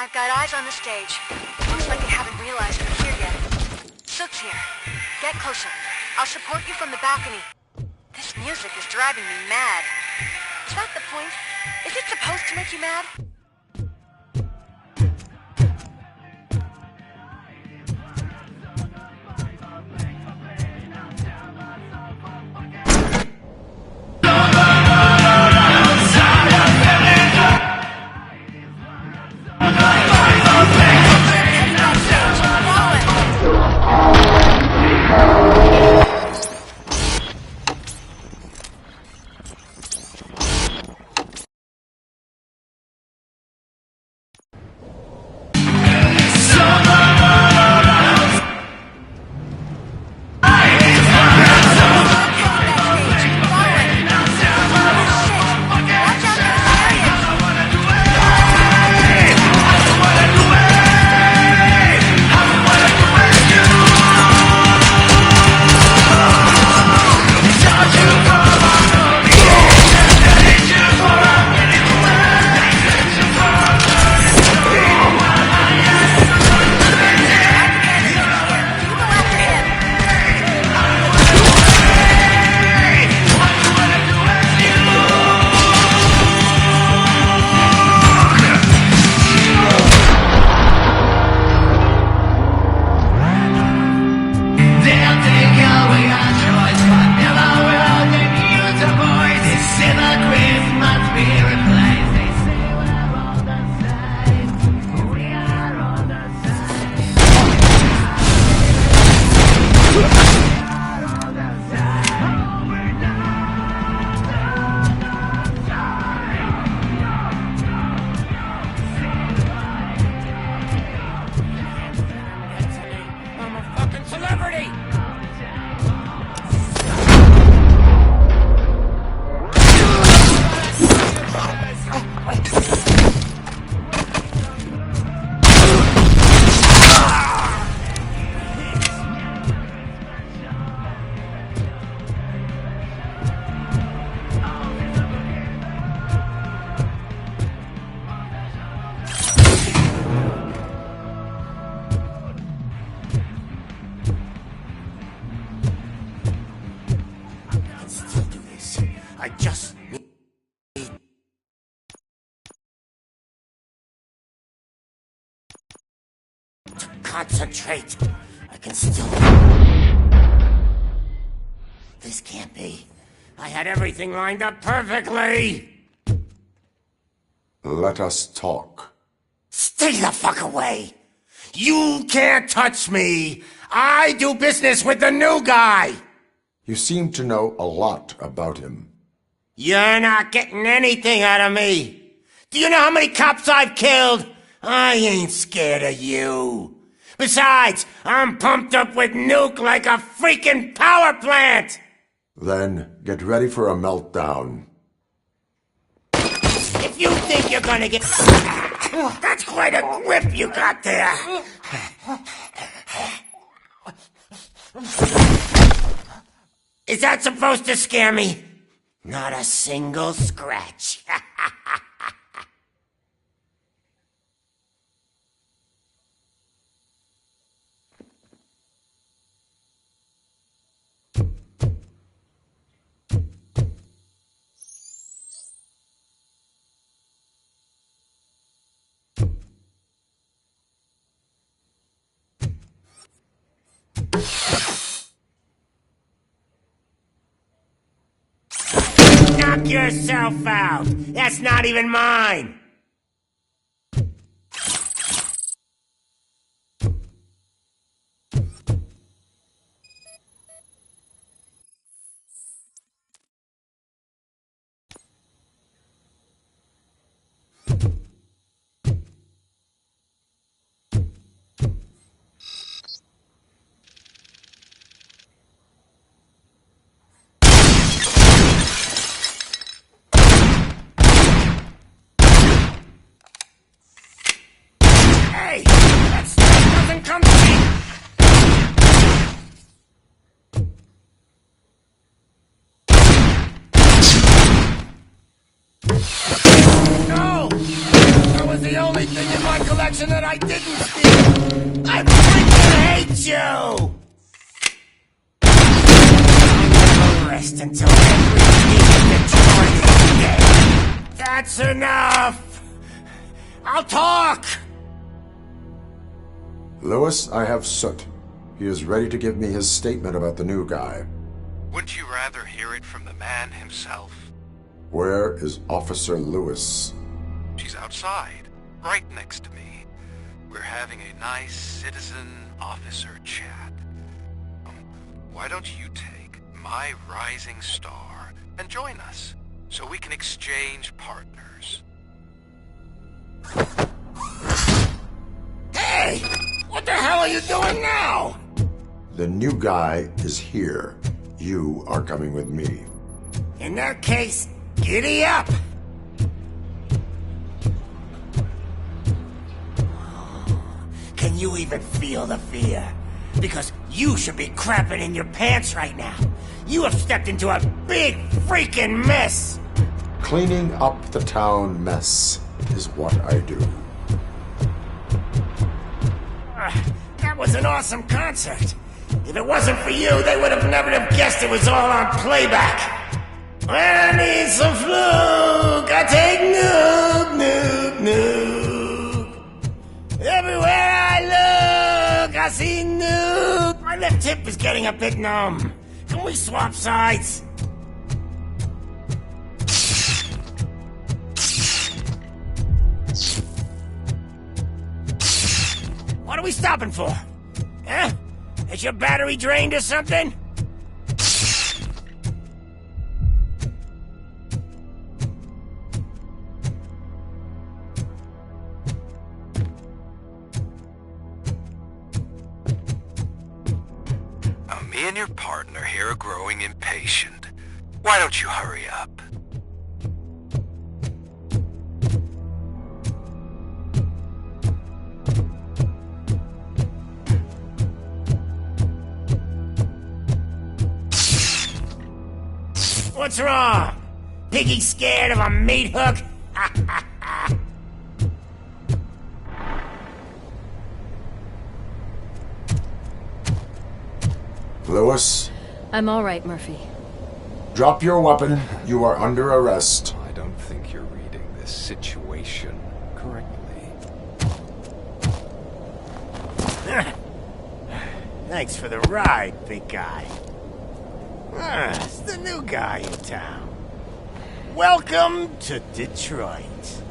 I've got eyes on the stage. Looks like they haven't realized we're here yet. Sook's here. Get closer. I'll support you from the balcony. This music is driving me mad. Is that the point? Is it supposed to make you mad? I just need to concentrate. I can still... This can't be. I had everything lined up perfectly. Let us talk. Stay the fuck away. You can't touch me. I do business with the new guy. You seem to know a lot about him. You're not getting anything out of me. Do you know how many cops I've killed? I ain't scared of you. Besides, I'm pumped up with nuke like a freaking power plant. Then get ready for a meltdown. If you think you're gonna get... That's quite a grip you got there. Is that supposed to scare me? Not a single scratch. Knock yourself out. That's not even mine. Hey, that stuff doesn't come to me. No! That was the only thing in my collection that I didn't steal! I freaking hate you! I will rest until every piece of Detroit is dead. That's enough! I'll talk! Lewis, I have Soot. He is ready to give me his statement about the new guy. Wouldn't you rather hear it from the man himself? Where is Officer Lewis? She's outside, right next to me. We're having a nice citizen-officer chat. Why don't you take my rising star and join us, so we can exchange partners? Hey! What the hell are you doing now? The new guy is here. You are coming with me. In that case, giddy up! Can you even feel the fear? Because you should be crapping in your pants right now. You have stepped into a big freaking mess! Cleaning up the town mess is what I do. That was an awesome concert. If it wasn't for you, they would have never have guessed it was all on playback. When I need some fluke, I take Nuke, Nuke, Nuke. Everywhere I look, I see Nuke. My left hip is getting a bit numb. Can we swap sides? What are we stopping for? Huh? Is your battery drained or something? Me and your partner here are growing impatient. Why don't you hurry up? What's wrong? Piggy scared of a meat hook? Lewis, I'm all right, Murphy. drop your weapon. You are under arrest. I don't think you're reading this situation correctly. Thanks for the ride, big guy. It's the new guy in town. Welcome to Detroit.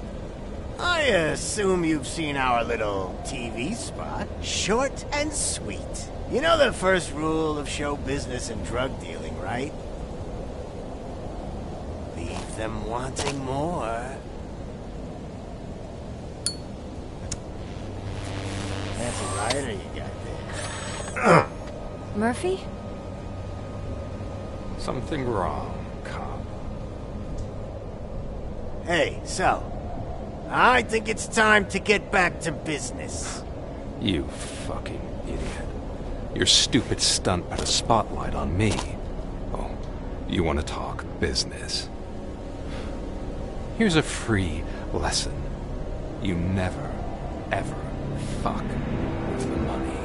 I assume you've seen our little TV spot. Short and sweet. You know the first rule of show business and drug dealing, right? Leave them wanting more. That's a lighter you got there. Murphy? Something wrong, cop. Hey, so, I think it's time to get back to business. You fucking idiot. Your stupid stunt put a spotlight on me. Oh, you want to talk business? Here's a free lesson. You never, ever fuck with the money.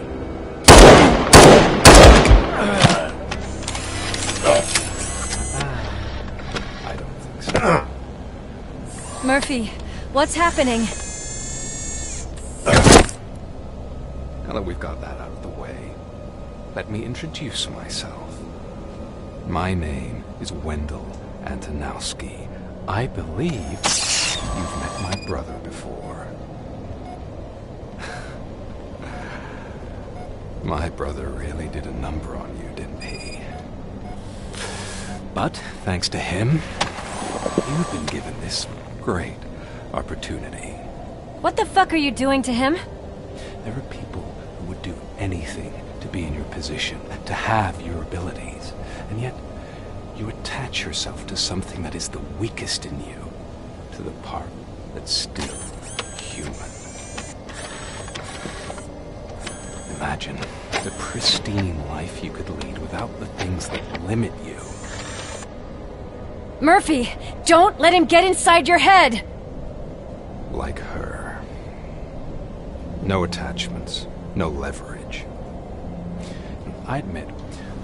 I don't think so. Murphy, what's happening? Now that we've got that out of the way, let me introduce myself. My name is Wendell Antonowski. I believe you've met my brother before. My brother really did a number on you, didn't he? But thanks to him, you've been given this great opportunity. What the fuck are you doing to him? There are people who would do anything to be in your position, to have your abilities, and yet you attach yourself to something that is the weakest in you, to the part that's still human. Imagine the pristine life you could lead without the things that limit you. Murphy, don't let him get inside your head! Like her. No attachments, no leverage. I admit,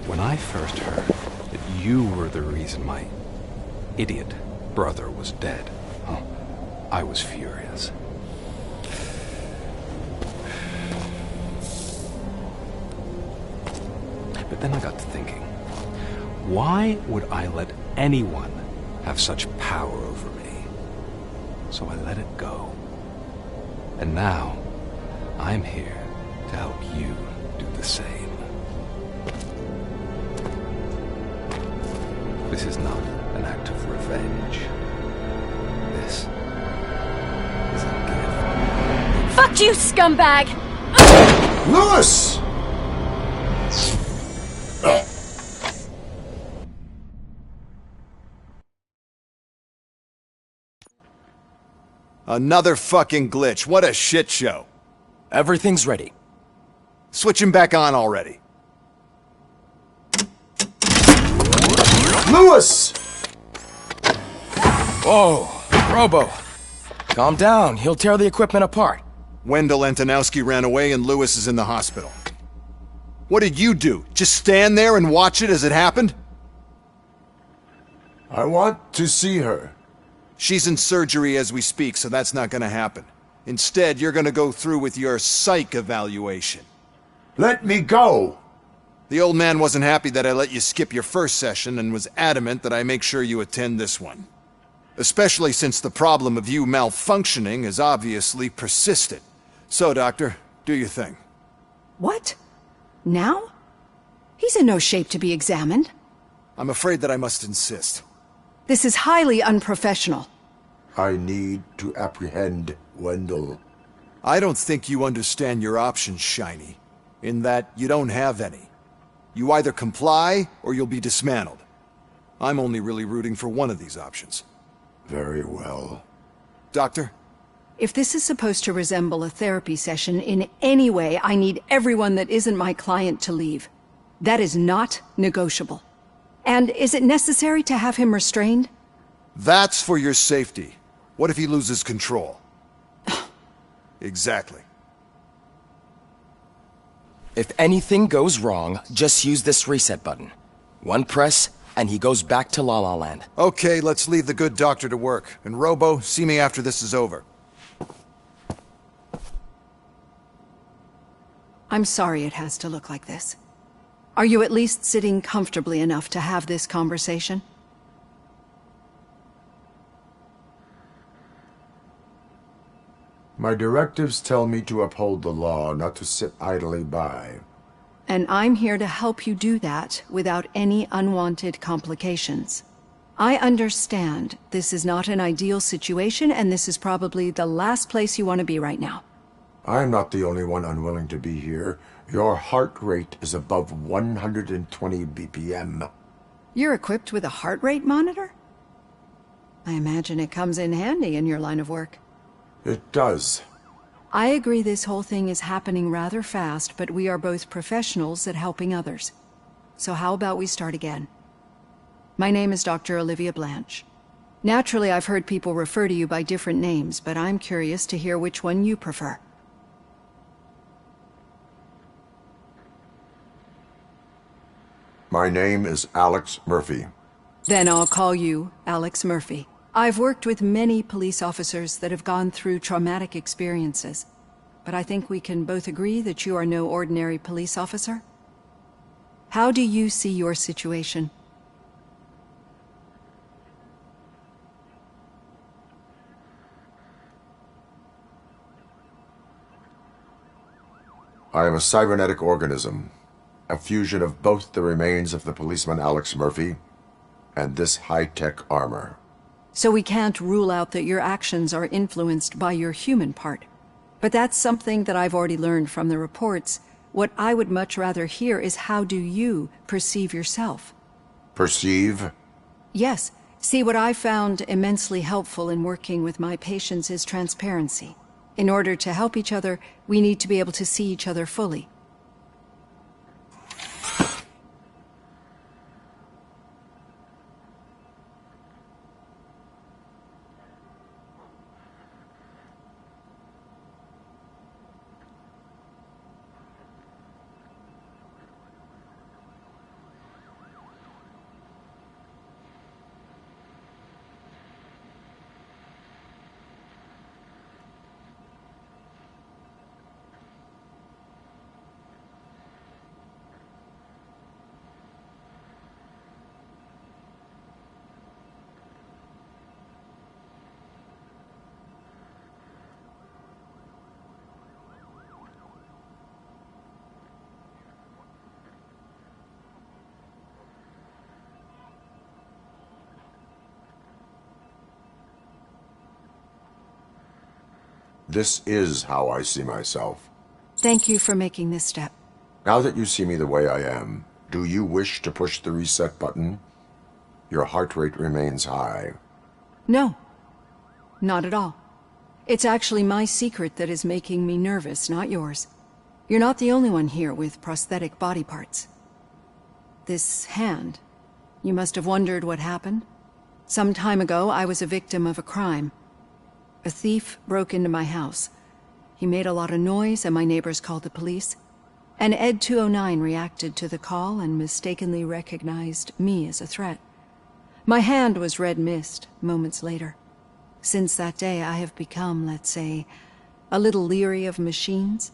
when I first heard that you were the reason my idiot brother was dead, oh, I was furious. But then I got to thinking, why would I let anyone have such power over me? So I let it go. And now, I'm here to help you do the same. This is not an act of revenge. This is a gift. Fuck you, scumbag! Lewis! Another fucking glitch. What a shit show. Everything's ready. Switch him back on already. Lewis! Whoa, Robo. Calm down. He'll tear the equipment apart. Wendell Antonowski ran away and Lewis is in the hospital. What did you do? Just stand there and watch it as it happened? I want to see her. She's in surgery as we speak, so that's not gonna happen. Instead, you're gonna go through with your psych evaluation. Let me go! The old man wasn't happy that I let you skip your first session and was adamant that I make sure you attend this one. Especially since the problem of you malfunctioning has obviously persisted. So, Doctor, do your thing. What? Now? He's in no shape to be examined. I'm afraid that I must insist. This is highly unprofessional. I need to apprehend Wendell. I don't think you understand your options, Shiny. In that you don't have any. You either comply, or you'll be dismantled. I'm only really rooting for one of these options. Very well. Doctor? If this is supposed to resemble a therapy session in any way, I need everyone that isn't my client to leave. That is not negotiable. And is it necessary to have him restrained? That's for your safety. What if he loses control? Exactly. If anything goes wrong, just use this reset button. One press, and he goes back to La La Land. Okay, let's leave the good doctor to work. And Robo, see me after this is over. I'm sorry it has to look like this. Are you at least sitting comfortably enough to have this conversation? My directives tell me to uphold the law, not to sit idly by. And I'm here to help you do that without any unwanted complications. I understand this is not an ideal situation, and this is probably the last place you want to be right now. I'm not the only one unwilling to be here. Your heart rate is above 120 BPM. You're equipped with a heart rate monitor? I imagine it comes in handy in your line of work. It does. I agree this whole thing is happening rather fast, but we are both professionals at helping others. So how about we start again? My name is Dr. Olivia Blanche. Naturally, I've heard people refer to you by different names, but I'm curious to hear which one you prefer. My name is Alex Murphy. Then I'll call you Alex Murphy. I've worked with many police officers that have gone through traumatic experiences, but I think we can both agree that you are no ordinary police officer. How do you see your situation? I am a cybernetic organism, a fusion of both the remains of the policeman Alex Murphy and this high-tech armor. So we can't rule out that your actions are influenced by your human part. But that's something that I've already learned from the reports. What I would much rather hear is how do you perceive yourself? Perceive? Yes. See, what I found immensely helpful in working with my patients is transparency. In order to help each other, we need to be able to see each other fully. This is how I see myself. Thank you for making this step. Now that you see me the way I am, do you wish to push the reset button? Your heart rate remains high. No, not at all. It's actually my secret that is making me nervous, not yours. You're not the only one here with prosthetic body parts. This hand, you must have wondered what happened. Some time ago, I was a victim of a crime. A thief broke into my house. He made a lot of noise and my neighbors called the police. And Ed 209 reacted to the call and mistakenly recognized me as a threat. My hand was red mist moments later. Since that day, I have become, let's say, a little leery of machines.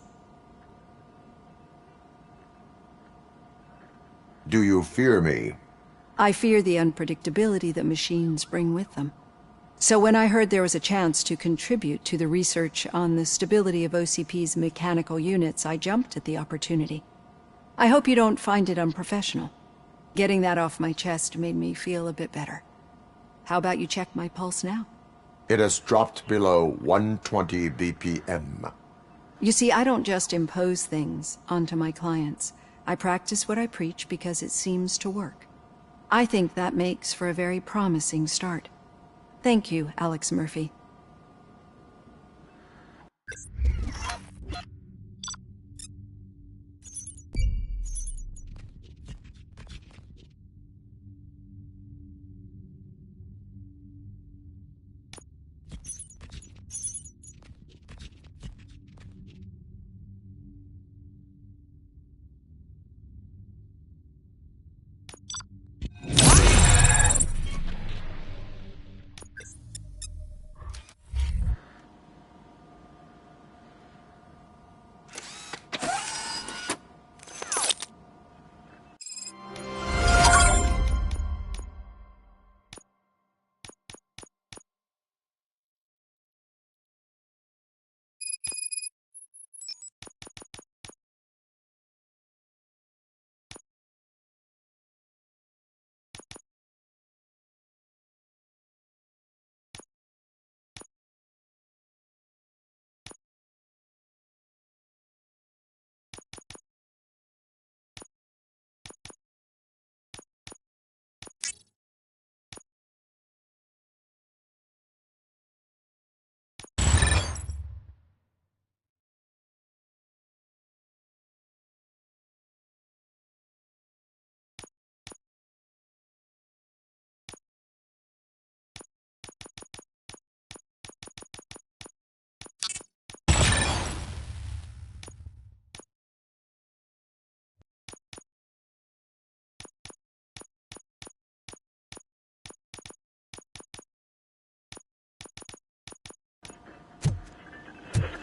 Do you fear me? I fear the unpredictability that machines bring with them. So when I heard there was a chance to contribute to the research on the stability of OCP's mechanical units, I jumped at the opportunity. I hope you don't find it unprofessional. Getting that off my chest made me feel a bit better. How about you check my pulse now? It has dropped below 120 BPM. You see, I don't just impose things onto my clients. I practice what I preach because it seems to work. I think that makes for a very promising start. Thank you, Alex Murphy.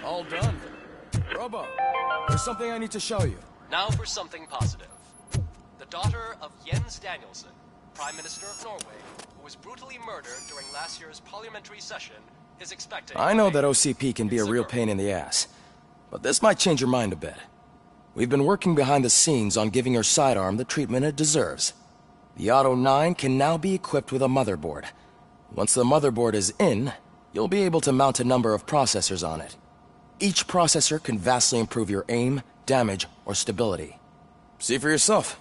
All done. Robo, there's something I need to show you. Now for something positive. The daughter of Jens Danielson, Prime Minister of Norway, who was brutally murdered during last year's parliamentary session, is expecting... I know that OCP can be a real pain in the ass, but this might change your mind a bit. We've been working behind the scenes on giving her sidearm the treatment it deserves. The Auto 9 can now be equipped with a motherboard. Once the motherboard is in, you'll be able to mount a number of processors on it. Each processor can vastly improve your aim, damage, or stability. See for yourself.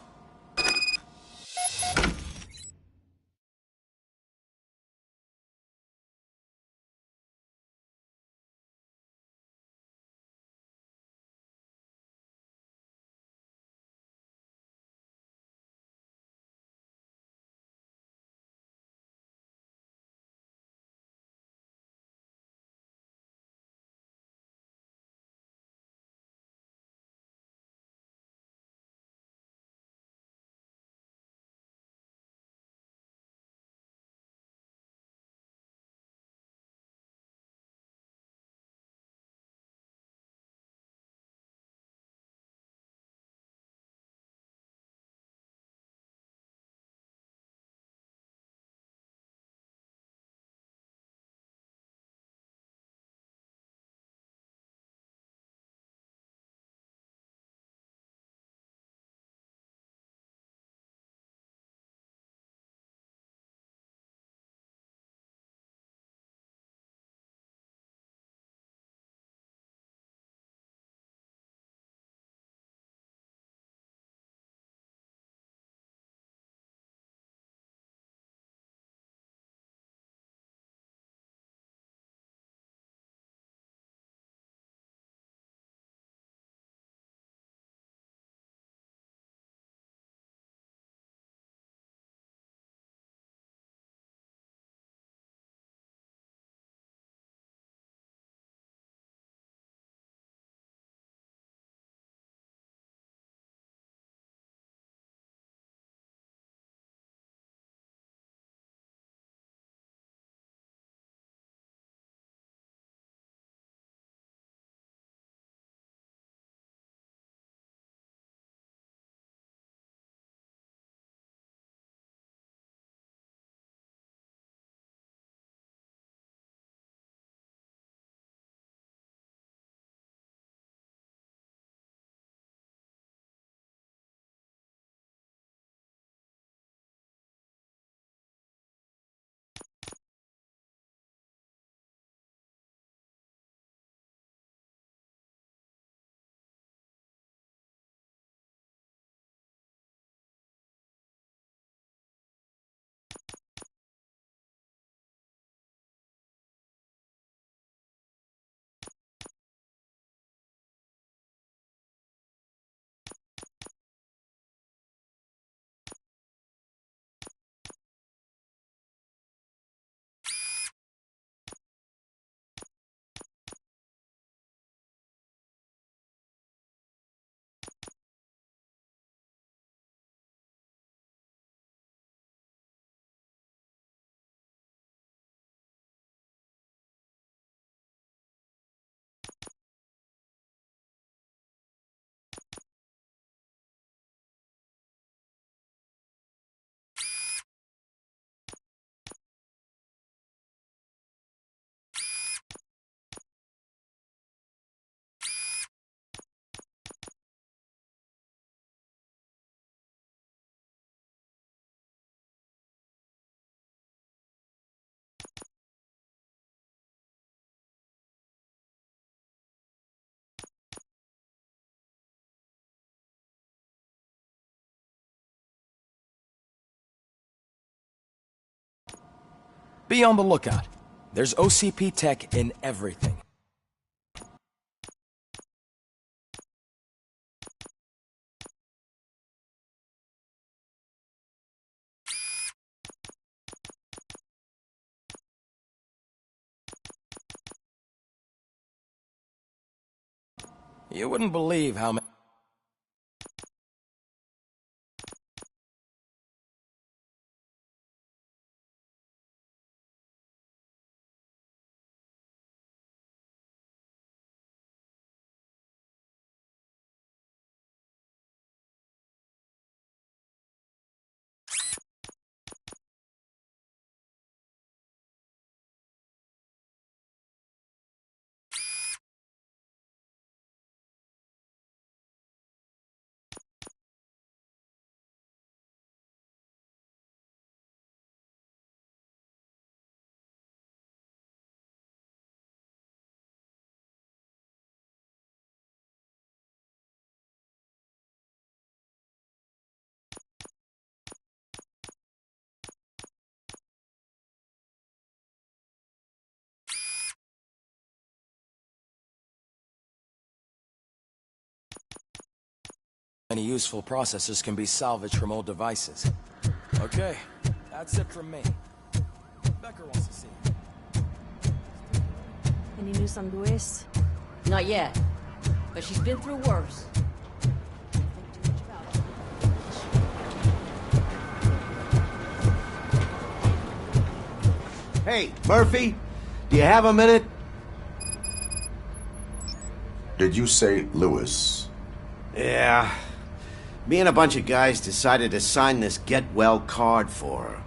Be on the lookout. There's OCP tech in everything. You wouldn't believe how many... Many useful processors can be salvaged from old devices. Okay, that's it from me. Becker wants to see you. Any news on Luis? Not yet, but she's been through worse. Hey, Murphy, do you have a minute? Did you say Lewis? Yeah. Me and a bunch of guys decided to sign this get well card for her.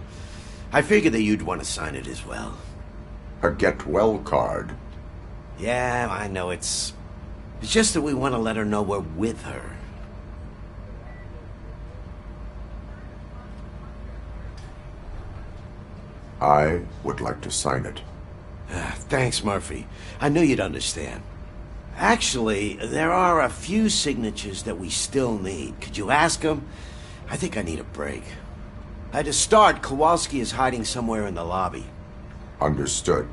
I figured that you'd want to sign it as well. A get well card? Yeah, I know it's just that we want to let her know we're with her. I would like to sign it. Thanks, Murphy. I knew you'd understand. Actually, there are a few signatures that we still need. Could you ask them? I think I need a break. To start, Kowalski is hiding somewhere in the lobby. Understood.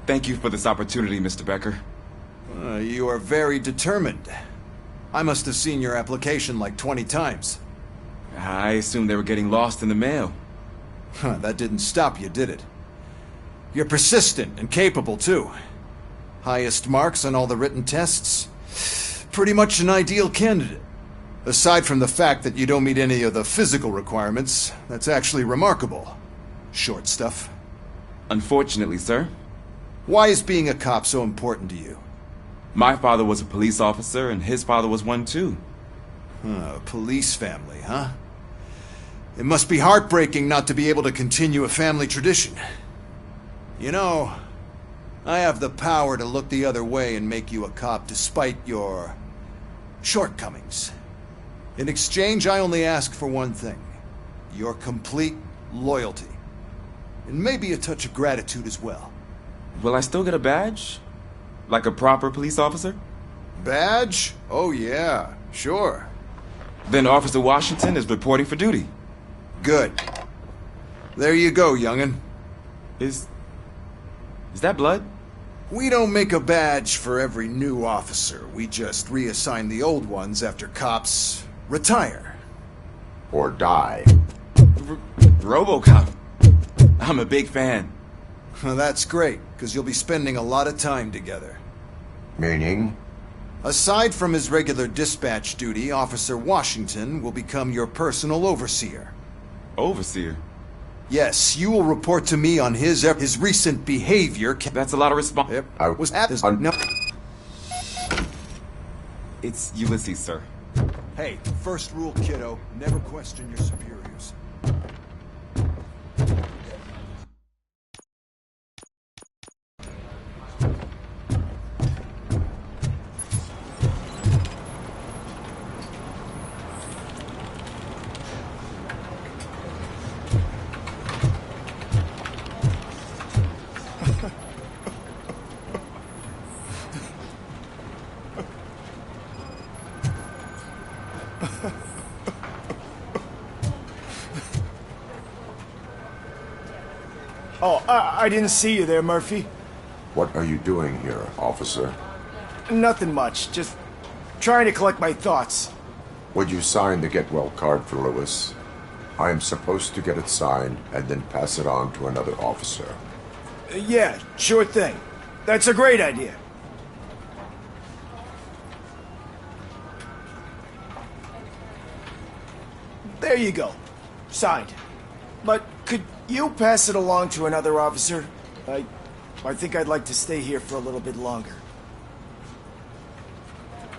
Thank you for this opportunity, Mr. Becker. You are very determined. I must have seen your application like 20 times. I assumed they were getting lost in the mail. That didn't stop you, did it? You're persistent and capable, too. Highest marks on all the written tests. Pretty much an ideal candidate. Aside from the fact that you don't meet any of the physical requirements, that's actually remarkable. Short stuff. Unfortunately, sir. Why is being a cop so important to you? My father was a police officer, and his father was one too. A police family, huh? It must be heartbreaking not to be able to continue a family tradition. You know, I have the power to look the other way and make you a cop despite your shortcomings. In exchange, I only ask for one thing. Your complete loyalty. And maybe a touch of gratitude as well. Will I still get a badge? Like a proper police officer? Badge? Oh yeah, sure. Then Officer Washington is reporting for duty. Good. There you go, young'un. Is that blood? We don't make a badge for every new officer. We just reassign the old ones after cops retire. Or die. RoboCop. I'm a big fan. That's great, because you'll be spending a lot of time together. Meaning? Aside from his regular dispatch duty, Officer Washington will become your personal overseer. Overseer? Yes, you will report to me on his recent behavior. That's a lot of response. Yep. I was at this. No. It's Ulysses, sir. Hey, first rule, kiddo, never question your superiors. Oh, I didn't see you there, Murphy. What are you doing here, officer? Nothing much, just trying to collect my thoughts. Would you sign the get well card for Lewis? I am supposed to get it signed and then pass it on to another officer. Yeah, sure thing. That's a great idea. There you go. Signed. But could you pass it along to another officer? I think I'd like to stay here for a little bit longer.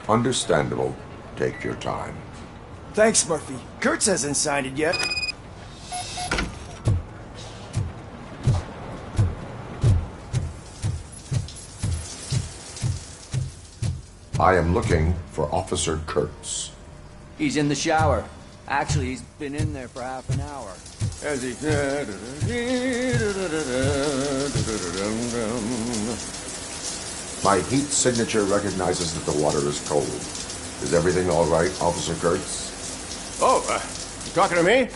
Understandable. Take your time. Thanks, Murphy. Kurtz hasn't signed it yet. I am looking for Officer Kurtz. He's in the shower. Actually, he's been in there for half an hour. As he... My heat signature recognizes that the water is cold. Is everything all right, Officer Kurtz? Oh, you talking to me?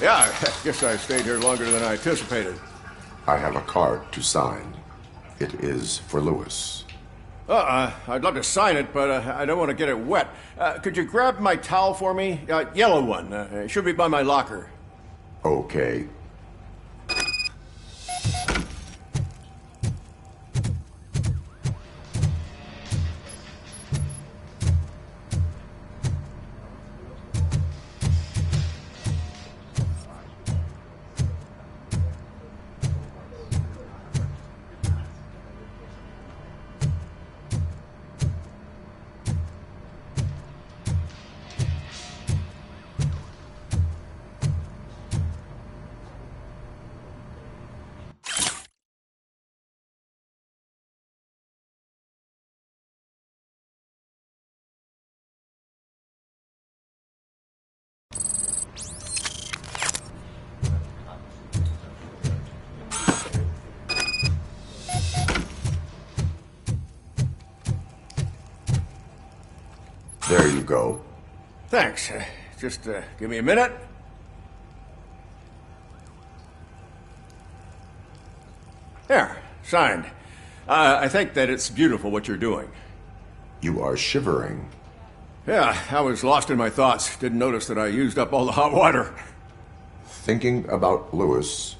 Yeah, I guess I stayed here longer than I anticipated. I have a card to sign. It is for Lewis. I'd love to sign it, but I don't want to get it wet. Could you grab my towel for me? Yellow one. It should be by my locker. Okay. There you go. Thanks. Just give me a minute. There, signed. I think that it's beautiful what you're doing. You are shivering. Yeah, I was lost in my thoughts. Didn't notice that I used up all the hot water. Thinking about Lewis.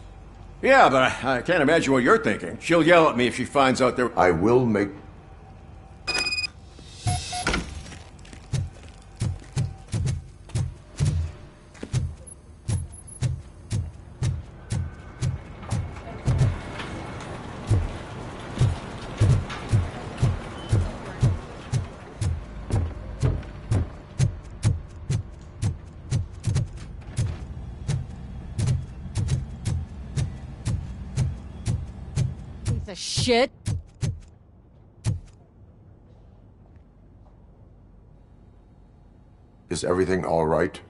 Yeah, but I can't imagine what you're thinking. She'll yell at me if she finds out there... I will make... The shit. Is everything all right?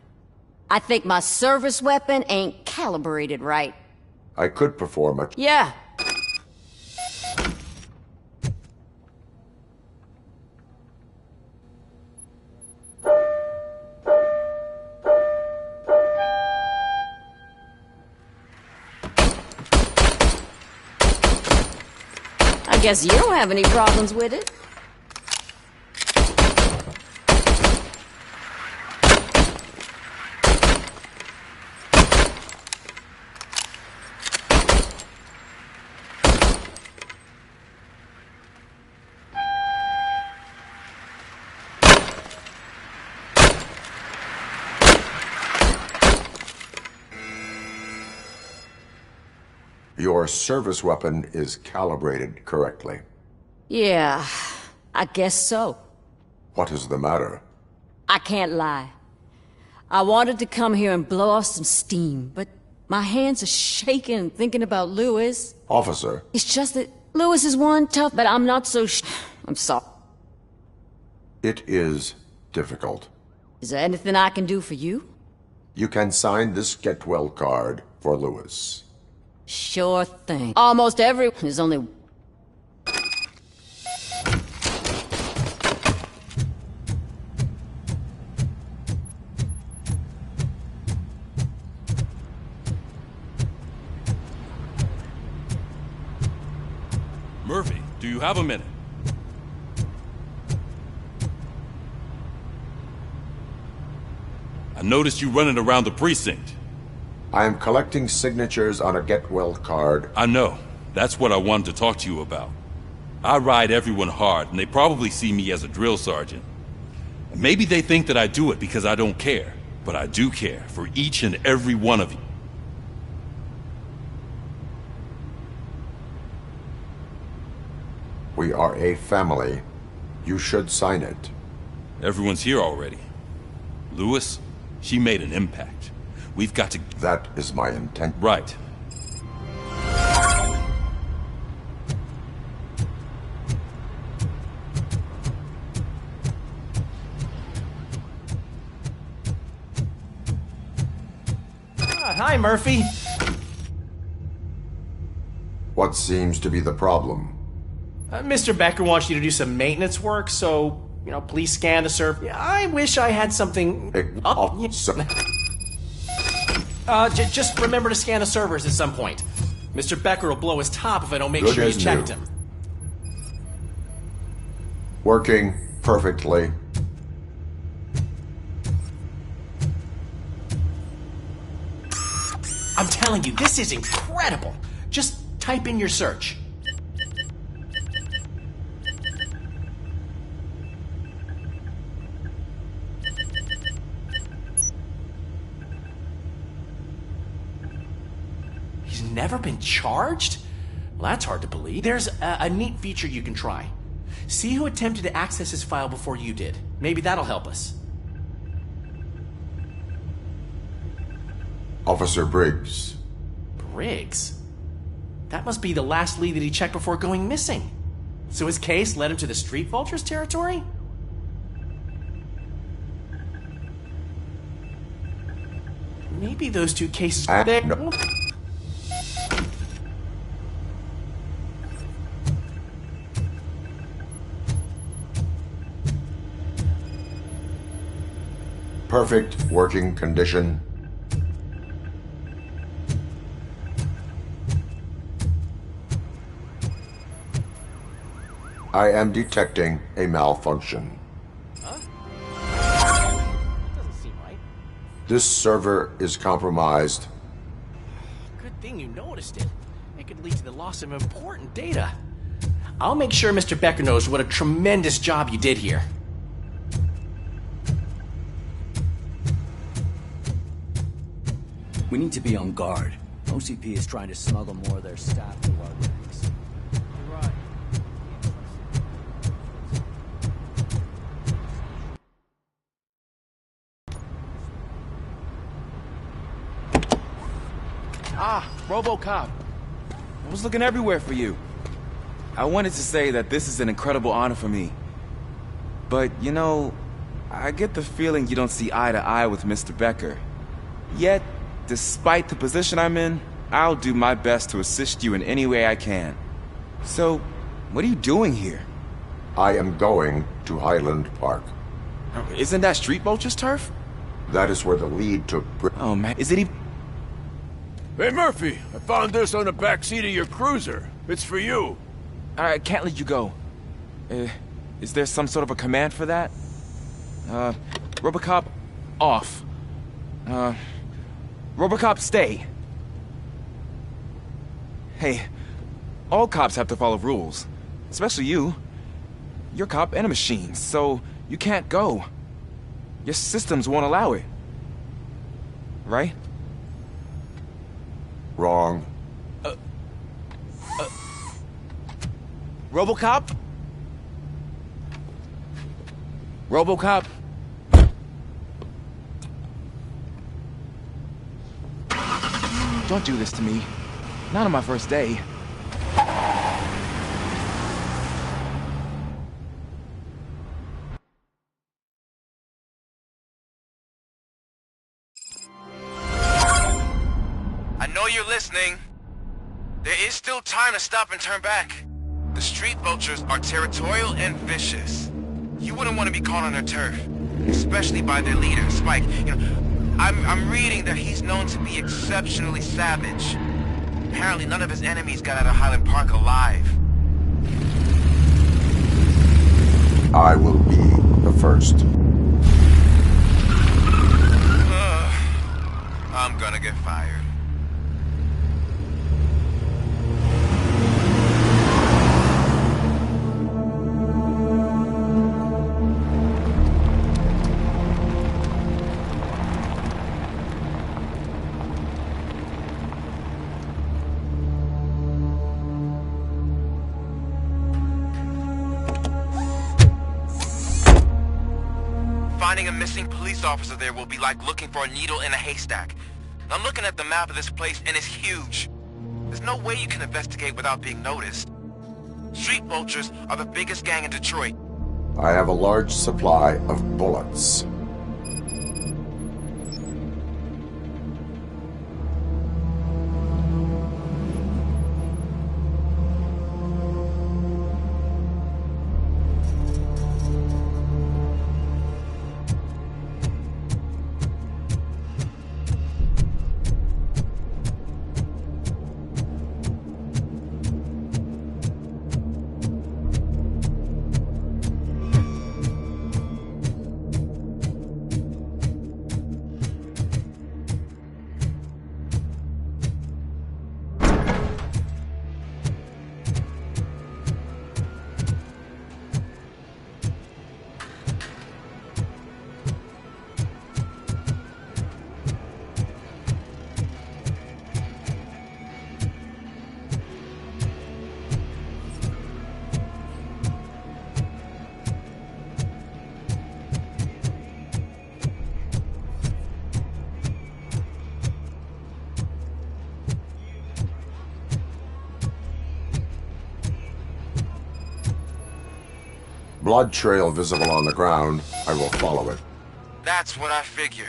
I think my service weapon ain't calibrated right. I could perform a... Yeah. I guess you don't have any problems with it. Your service weapon is calibrated correctly. Yeah, I guess so. What is the matter? I can't lie. I wanted to come here and blow off some steam, but my hands are shaking thinking about Lewis. Officer. It's just that Lewis is one tough, but I'm not so I'm sorry. It is difficult. Is there anything I can do for you? You can sign this get well card for Lewis. Sure thing. Almost every... There's only... have a minute? I noticed you running around the precinct. I am collecting signatures on a get-well card. I know. That's what I wanted to talk to you about. I ride everyone hard, and they probably see me as a drill sergeant. Maybe they think that I do it because I don't care, but I do care for each and every one of you. We are a family. You should sign it. Everyone's here already. Lewis, she made an impact. We've got to... That is my intent. Right. Hi, Murphy. What seems to be the problem? Mr. Becker wants you to do some maintenance work, so, please scan the server. I wish I had something... just remember to scan the servers at some point. Mr. Becker will blow his top if I don't make sure you checked him. Working perfectly. I'm telling you, this is incredible. Just type in your search. He's never been charged? Well, that's hard to believe. There's a neat feature you can try. See who attempted to access his file before you did. Maybe that'll help us. Officer Briggs. Briggs? That must be the last lead that he checked before going missing. So his case led him to the Street Vultures territory? Maybe those two cases were there. No. Perfect working condition. I am detecting a malfunction. Huh? Doesn't seem right. This server is compromised. Good thing you noticed it. It could lead to the loss of important data. I'll make sure Mr. Becker knows what a tremendous job you did here. We need to be on guard. OCP is trying to smuggle more of their staff to our ranks. You're right. Ah, RoboCop. I was looking everywhere for you. I wanted to say that this is an incredible honor for me. But, I get the feeling you don't see eye to eye with Mr. Becker. Yet, despite the position I'm in, I'll do my best to assist you in any way I can. So, what are you doing here? I am going to Highland Park. Isn't that Street Vulture's turf? That is where the lead took... Oh, man. Is it even... Hey, Murphy, I found this on the back seat of your cruiser. It's for you. I can't let you go. Is there some sort of a command for that? RoboCop, off. RoboCop, stay. Hey, all cops have to follow rules. Especially you. You're a cop and a machine, so you can't go. Your systems won't allow it. Right? Wrong. RoboCop? RoboCop? Don't do this to me. Not on my first day. I know you're listening. There is still time to stop and turn back. The Street Vultures are territorial and vicious. You wouldn't want to be caught on their turf, especially by their leader, Spike. I'm reading that he's known to be exceptionally savage. Apparently none of his enemies got out of Highland Park alive. I will be the first. I'm gonna get fired. Finding a missing police officer there will be like looking for a needle in a haystack. I'm looking at the map of this place and it's huge. There's no way you can investigate without being noticed. Street vultures are the biggest gang in Detroit. I have a large supply of bullets. Blood trail visible on the ground. I will follow it. That's what I figured.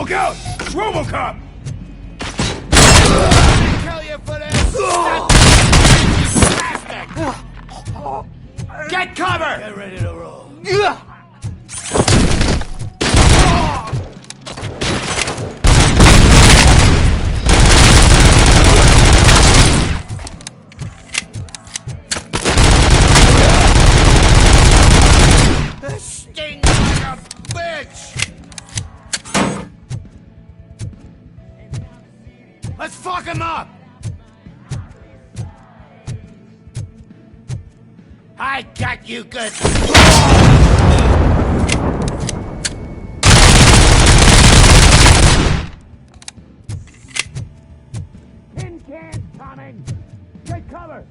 Look out! It's RoboCop! Kill you for this! Get cover! Get ready to roll. This stings like a bitch! Let's fuck him up! I got you good. Tin cans coming! Take cover!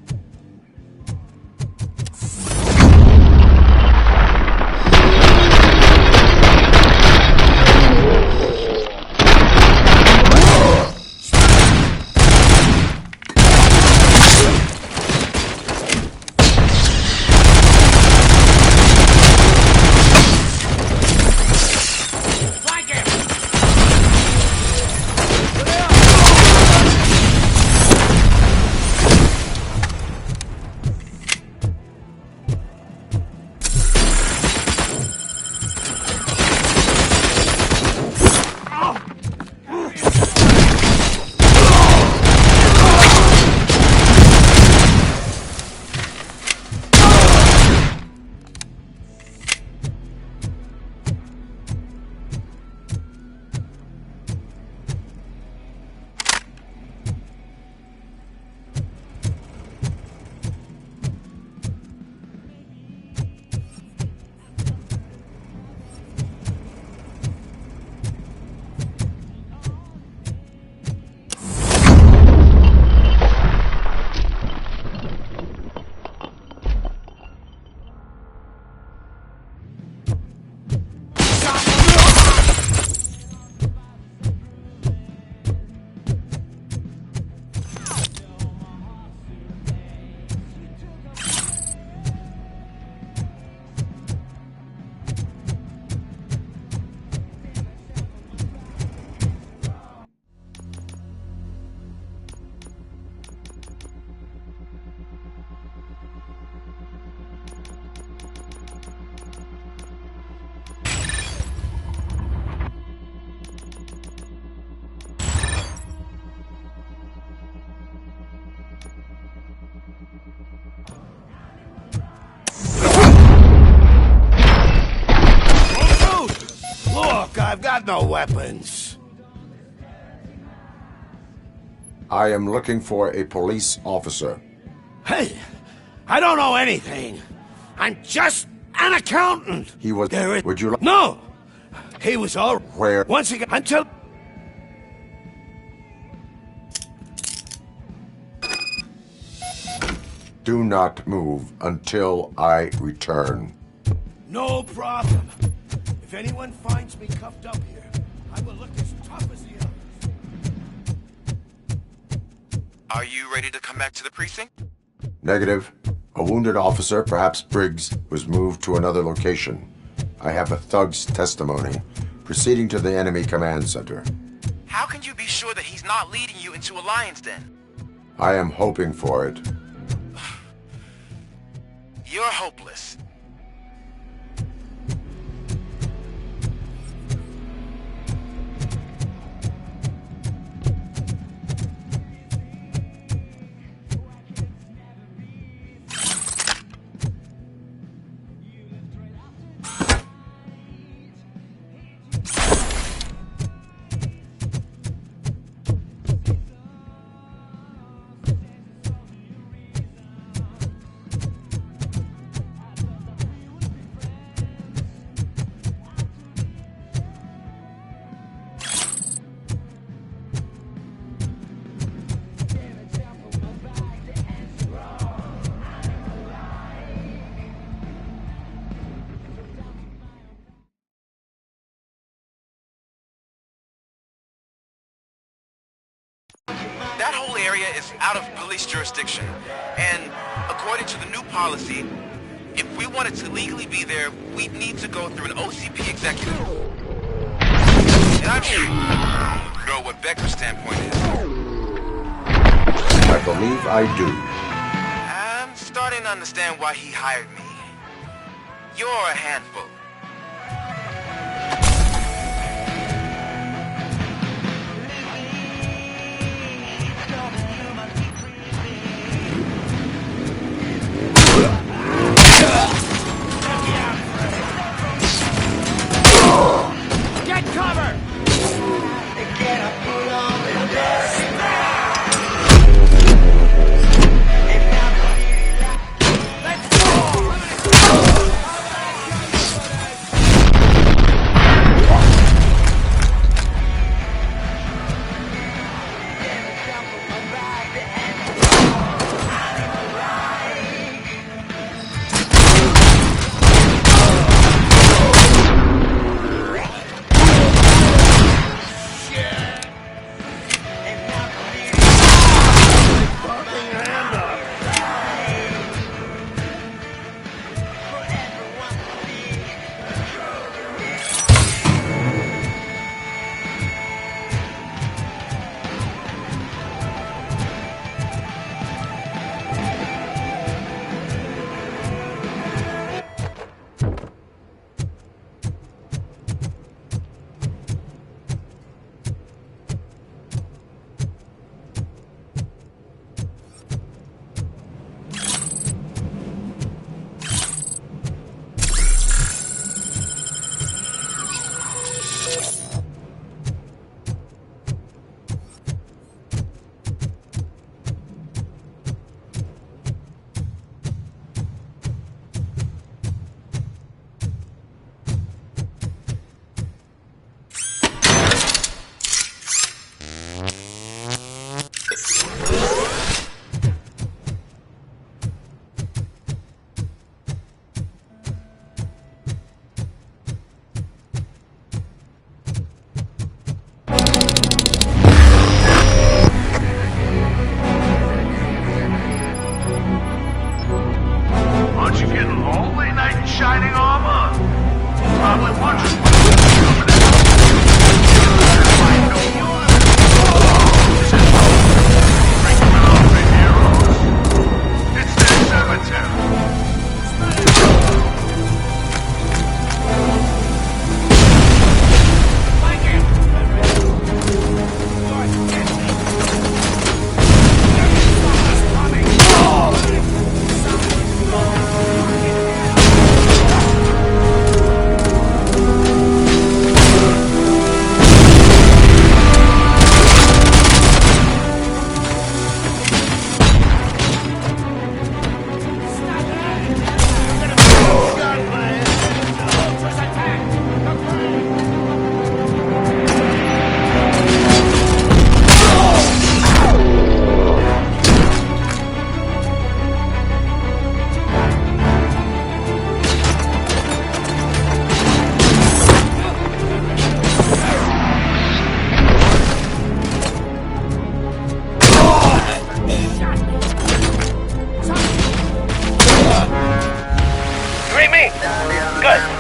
Look, I've got no weapons. I am looking for a police officer. Hey, I don't know anything. I'm just an accountant. He was... Would you like... No! He was all... Where? Once again, until... Do not move until I return. No problem. If anyone finds me cuffed up here, I will look as tough as the others. Are you ready to come back to the precinct? Negative. A wounded officer, perhaps Briggs, was moved to another location. I have a thug's testimony, proceeding to the enemy command center. How can you be sure that he's not leading you into a lion's den? I am hoping for it. You're hopeless. That whole area is out of police jurisdiction, and according to the new policy, if we wanted to legally be there, we'd need to go through an OCP executive. I'm sure you know what Becker's standpoint is. I believe I do. I'm starting to understand why he hired me. You're a handful. Get cover! Aren't you getting lonely, knight in shining armor? Probably wondering what's coming out. It's their cemetery. Good.